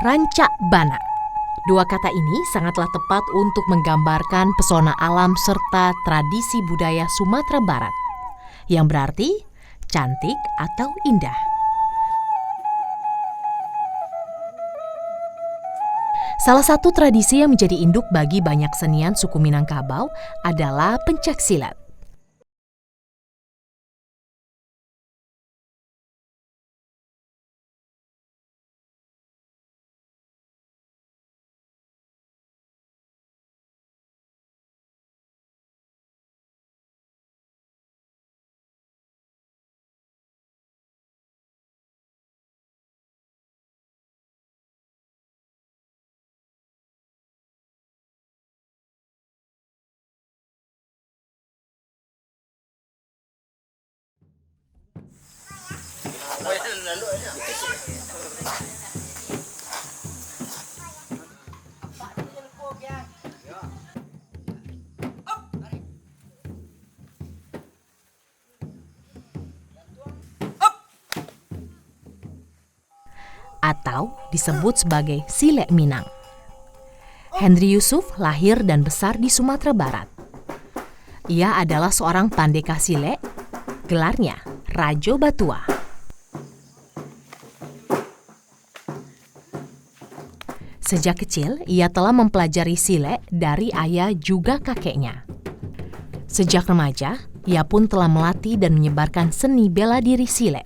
Rancak Bana. Dua kata ini sangatlah tepat untuk menggambarkan pesona alam serta tradisi budaya Sumatera Barat, yang berarti cantik atau indah. Salah satu tradisi yang menjadi induk bagi banyak senian suku Minangkabau adalah pencaksilat. Atau disebut sebagai Silek Minang. Henry Yusuf lahir dan besar di Sumatera Barat. Ia adalah seorang pandeka silek, gelarnya Rajo Batua. Sejak kecil, ia telah mempelajari silek dari ayah juga kakeknya. Sejak remaja, ia pun telah melatih dan menyebarkan seni bela diri silek.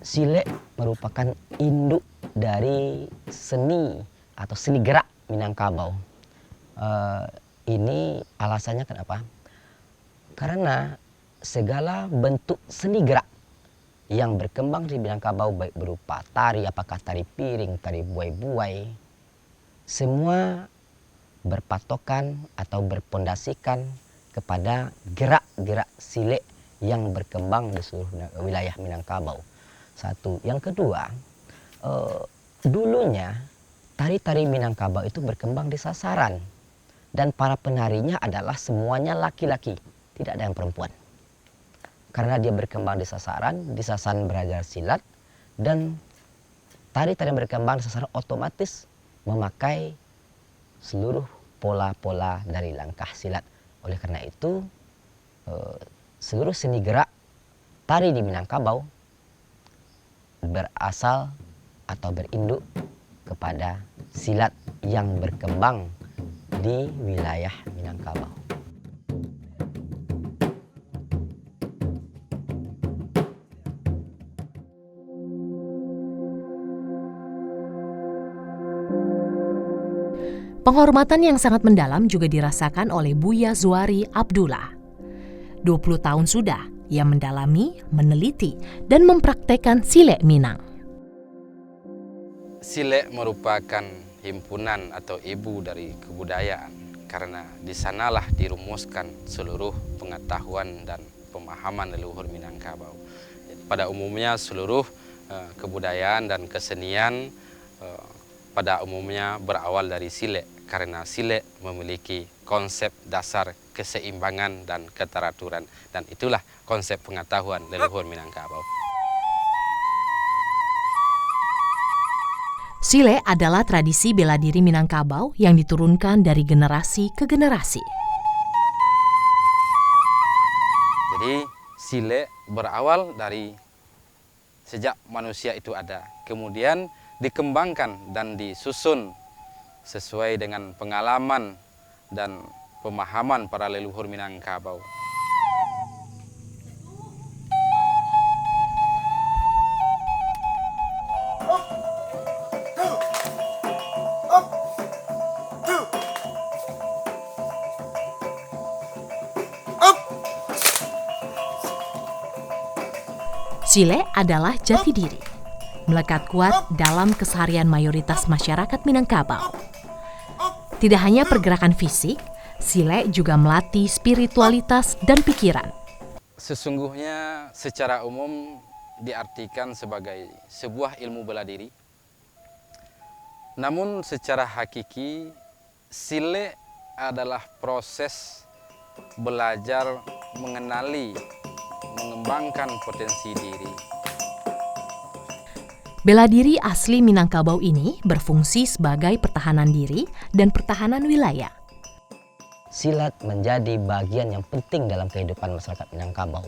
Silek merupakan induk dari seni atau seni gerak Minangkabau. Ini alasannya kenapa? Karena segala bentuk seni gerak yang berkembang di Minangkabau, baik berupa tari, apakah tari piring, tari buai-buai, semua berpatokan atau berpondasikan kepada gerak-gerak silek yang berkembang di seluruh wilayah Minangkabau. Satu. Yang kedua, dulunya tari-tari Minangkabau itu berkembang di sasaran. Dan para penarinya adalah semuanya laki-laki, tidak ada yang perempuan. Karena dia berkembang di sasaran belajar silat, dan tari-tari yang berkembang di sasaran otomatis memakai seluruh pola-pola dari langkah silat. Oleh karena itu, seluruh seni gerak tari di Minangkabau berasal atau berinduk kepada silat yang berkembang di wilayah Minangkabau. Penghormatan yang sangat mendalam juga dirasakan oleh Buya Zuari Abdullah. 20 tahun sudah ia mendalami, meneliti, dan mempraktekkan silek Minang. Silek merupakan himpunan atau ibu dari kebudayaan, karena di sanalah dirumuskan seluruh pengetahuan dan pemahaman leluhur Minangkabau. Pada umumnya seluruh kebudayaan dan kesenian pada umumnya berawal dari silek, karena silek memiliki konsep dasar keseimbangan dan keteraturan, dan itulah konsep pengetahuan leluhur Minangkabau. Silek adalah tradisi bela diri Minangkabau yang diturunkan dari generasi ke generasi. Jadi silek berawal dari sejak manusia itu ada, kemudian dikembangkan dan disusun sesuai dengan pengalaman dan pemahaman para leluhur Minangkabau. Silek adalah jati diri, melekat kuat dalam keseharian mayoritas masyarakat Minangkabau. Tidak hanya pergerakan fisik, silek juga melatih spiritualitas dan pikiran. Sesungguhnya secara umum diartikan sebagai sebuah ilmu bela diri. Namun secara hakiki, silek adalah proses belajar mengenali, mengembangkan potensi diri. Bela diri asli Minangkabau ini berfungsi sebagai pertahanan diri dan pertahanan wilayah. Silat menjadi bagian yang penting dalam kehidupan masyarakat Minangkabau.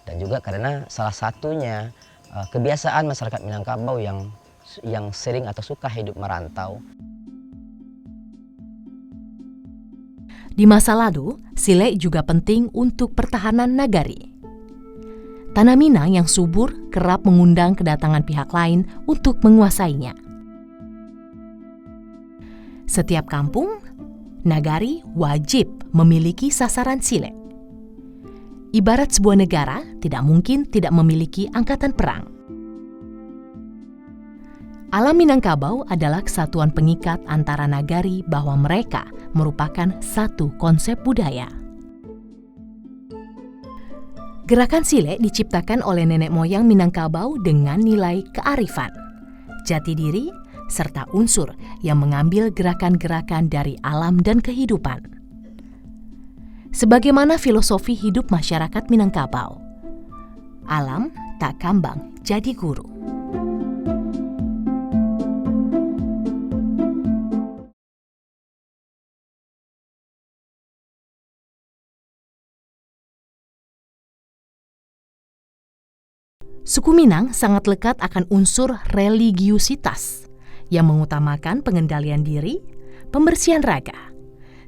Dan juga karena salah satunya kebiasaan masyarakat Minangkabau yang sering atau suka hidup merantau. Di masa lalu, sile juga penting untuk pertahanan nagari. Tanah Minang yang subur kerap mengundang kedatangan pihak lain untuk menguasainya. Setiap kampung, nagari wajib memiliki sasaran sile. Ibarat sebuah negara tidak mungkin tidak memiliki angkatan perang. Alam Minangkabau adalah kesatuan pengikat antara nagari bahwa mereka merupakan satu konsep budaya. Gerakan sile diciptakan oleh nenek moyang Minangkabau dengan nilai kearifan, jati diri, serta unsur yang mengambil gerakan-gerakan dari alam dan kehidupan. Sebagaimana filosofi hidup masyarakat Minangkabau, alam tak kambang jadi guru. Suku Minang sangat lekat akan unsur religiusitas yang mengutamakan pengendalian diri, pembersihan raga,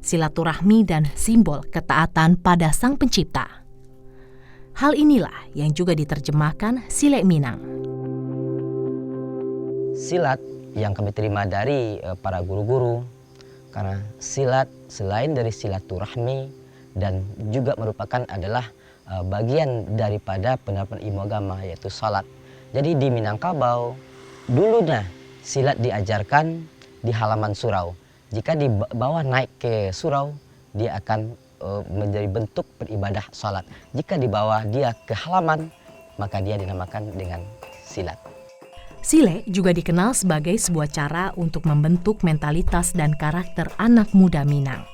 silaturahmi dan simbol ketaatan pada Sang Pencipta. Hal inilah yang juga diterjemahkan Sile Minang. Silat yang kami terima dari para guru-guru, karena silat selain dari silaturahmi dan juga merupakan adalah bagian daripada penerapan ilmu agama, yaitu salat. Jadi di Minangkabau dulunya silat diajarkan di halaman surau. Jika dibawa naik ke surau, dia akan menjadi bentuk beribadah salat. Jika dibawa dia ke halaman, maka dia dinamakan dengan silat. Sile juga dikenal sebagai sebuah cara untuk membentuk mentalitas dan karakter anak muda Minang.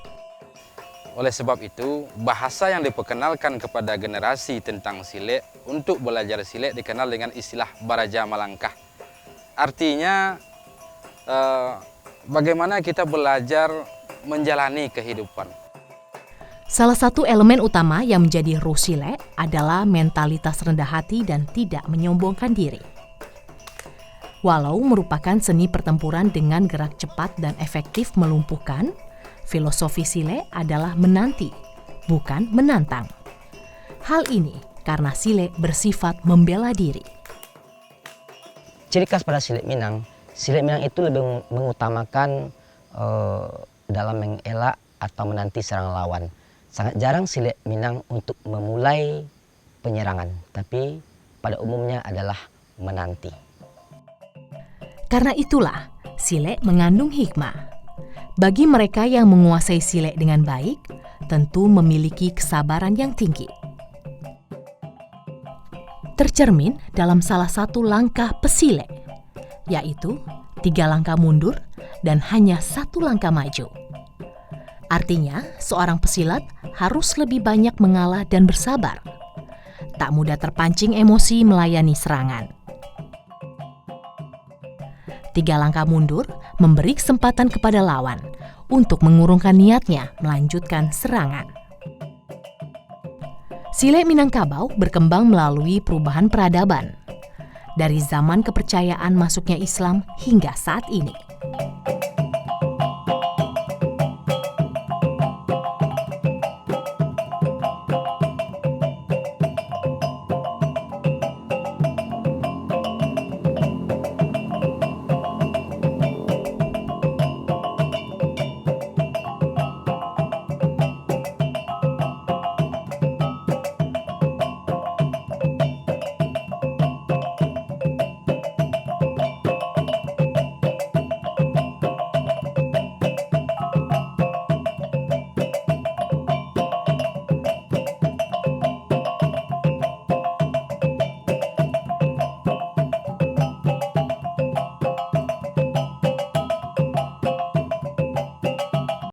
Oleh sebab itu, bahasa yang diperkenalkan kepada generasi tentang sile untuk belajar sile dikenal dengan istilah Baraja Malangkah. Artinya, bagaimana kita belajar menjalani kehidupan. Salah satu elemen utama yang menjadi ruh sile adalah mentalitas rendah hati dan tidak menyombongkan diri. Walau merupakan seni pertempuran dengan gerak cepat dan efektif melumpuhkan, filosofi sile adalah menanti, bukan menantang. Hal ini karena sile bersifat membela diri. Ciri khas pada Sile Minang itu lebih mengutamakan dalam mengelak atau menanti serangan lawan. Sangat jarang Sile Minang untuk memulai penyerangan, tapi pada umumnya adalah menanti. Karena itulah, sile mengandung hikmah. Bagi mereka yang menguasai sile dengan baik, tentu memiliki kesabaran yang tinggi. Tercermin dalam salah satu langkah pesile, yaitu 3 langkah mundur dan hanya 1 langkah maju. Artinya, seorang pesilat harus lebih banyak mengalah dan bersabar. Tak mudah terpancing emosi melayani serangan. 3 langkah mundur memberi kesempatan kepada lawan untuk mengurungkan niatnya melanjutkan serangan. Sile Minangkabau berkembang melalui perubahan peradaban, dari zaman kepercayaan masuknya Islam hingga saat ini.